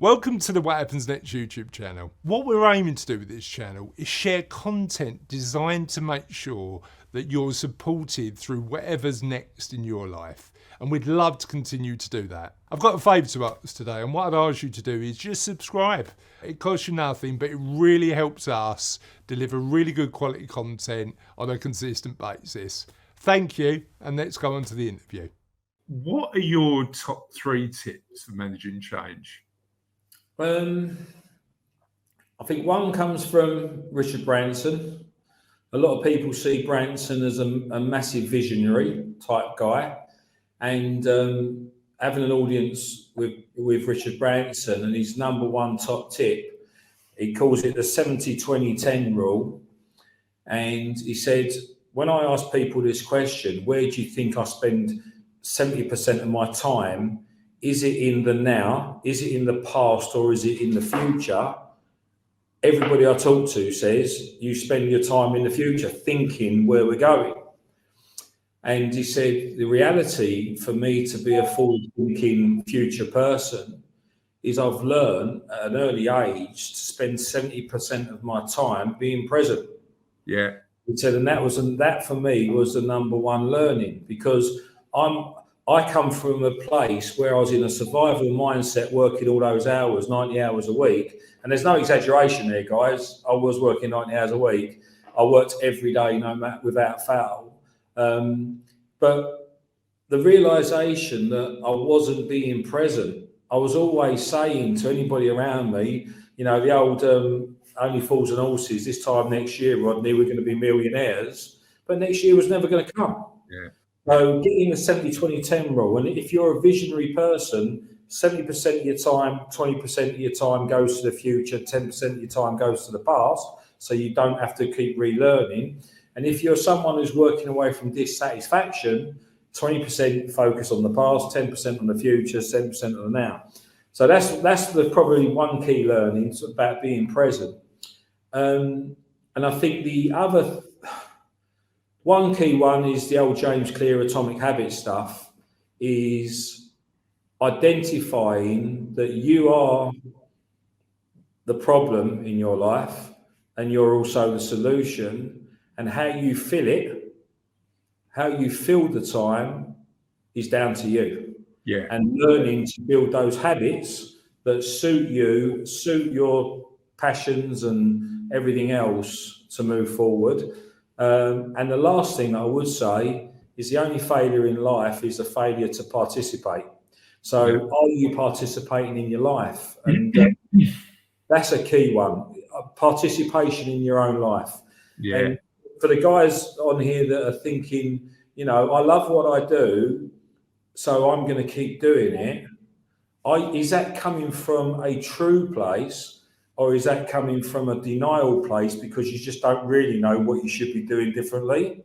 Welcome to the What Happens Next YouTube channel. What we're aiming to do with this channel is share content designed to make sure that you're supported through whatever's next in your life. And we'd love to continue to do that. I've got a favour to ask today, and what I'd ask you to do is just subscribe. It costs you nothing, but it really helps us deliver really good quality content on a consistent basis. Thank you, and let's go on to the interview. What are your top 3 tips for managing change? I think one comes from Richard Branson. A lot of people see Branson as a massive visionary type guy, and having an audience with Richard Branson and his number one top tip, he calls it the 70-20-10 rule. And he said, when I ask people this question, where do you think I spend 70% of my time? Is it in the now? Is it in the past? Or is it in the future? Everybody I talk to says you spend your time in the future thinking where we're going. And he said, the reality for me to be a forward-thinking future person is I've learned at an early age to spend 70% of my time being present. Yeah. He said, and that for me was the number one learning, because I come from a place where I was in a survival mindset, working all those hours, 90 hours a week. And there's no exaggeration there, guys. I was working 90 hours a week. I worked every day, no matter, without fail. But the realization that I wasn't being present, I was always saying to anybody around me, you know, the old only fools and horses, this time next year, Rodney, we're going to be millionaires. But next year was never going to come. Yeah. So getting a 70-20-10 rule, and if you're a visionary person, 70% of your time, 20% of your time goes to the future, 10% of your time goes to the past, so you don't have to keep relearning. And if you're someone who's working away from dissatisfaction, 20% focus on the past, 10% on the future, 10% on the now. So that's probably one key learning about being present. And I think the other one key one is the old James Clear atomic habit stuff, is identifying that you are the problem in your life and you're also the solution, and how you feel it, how you feel the time is down to you. Yeah. And learning to build those habits that suit you, suit your passions and everything else to move forward. And the last thing I would say is the only failure in life is a failure to participate. So are you participating in your life? And that's a key one, participation in your own life. Yeah. And for the guys on here that are thinking, you know, I love what I do, so I'm going to keep doing it. Is that coming from a true place? Or is that coming from a denial place because you just don't really know what you should be doing differently?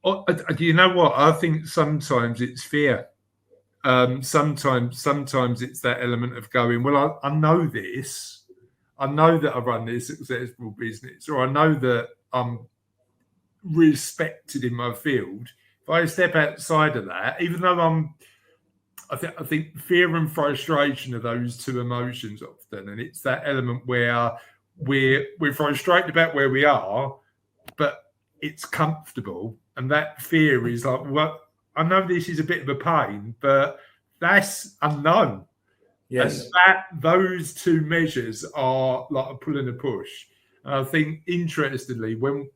Do you know what? I think sometimes it's fear. Sometimes it's that element of going, well, I know this. I know that I run this successful business, or I know that I'm respected in my field. If I step outside of that, even though I think fear and frustration are those two emotions often, and it's that element where we're frustrated about where we are, but it's comfortable, and that fear is like, well, I know this is a bit of a pain, but that's unknown. Yes. And those two measures are like a pull and a push. And I think, interestingly, when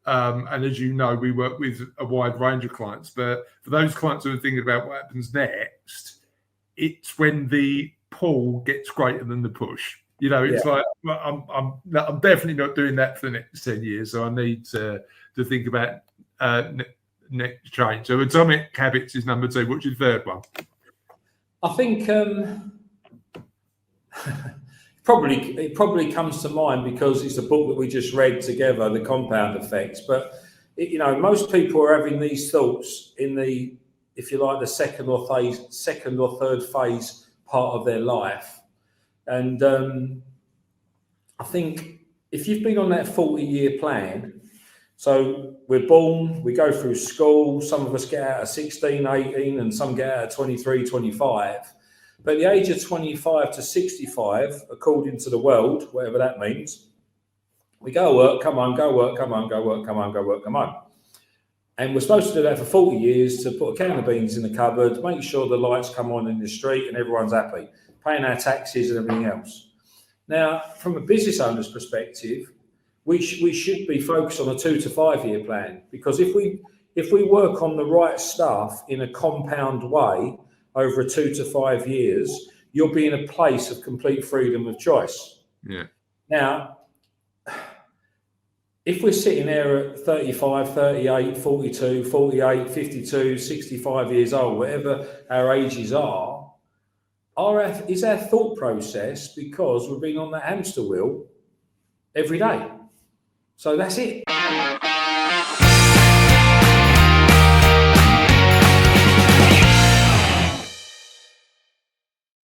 and as you know, we work with a wide range of clients, but for those clients who are thinking about what happens next, it's when the pull gets greater than the push. You know, it's like, well, I'm definitely not doing that for the next 10 years, so I need to think about next change. So atomic habits is number 2. What's your third one? I think it probably comes to mind because it's a book that we just read together, The Compound Effects. But you know, most people are having these thoughts in the, if you like, the second or third phase part of their life. And I think if you've been on that 40-year plan, so we're born, we go through school, some of us get out at 16, 18, and some get out at 23, 25. But the age of 25 to 65, according to the world, whatever that means, we go work, come home, go work, come home, go work, come home, go work, come home. And we're supposed to do that for 40 years to put a can of beans in the cupboard, make sure the lights come on in the street and everyone's happy, paying our taxes and everything else. Now, from a business owner's perspective, we should be focused on a 2 to 5 year plan, because if we work on the right stuff in a compound way over a 2 to 5 years, you'll be in a place of complete freedom of choice. Yeah. Now, if we're sitting there at 35, 38, 42, 48, 52, 65 years old, whatever our ages are, is our thought process because we've been on that hamster wheel every day. So that's it.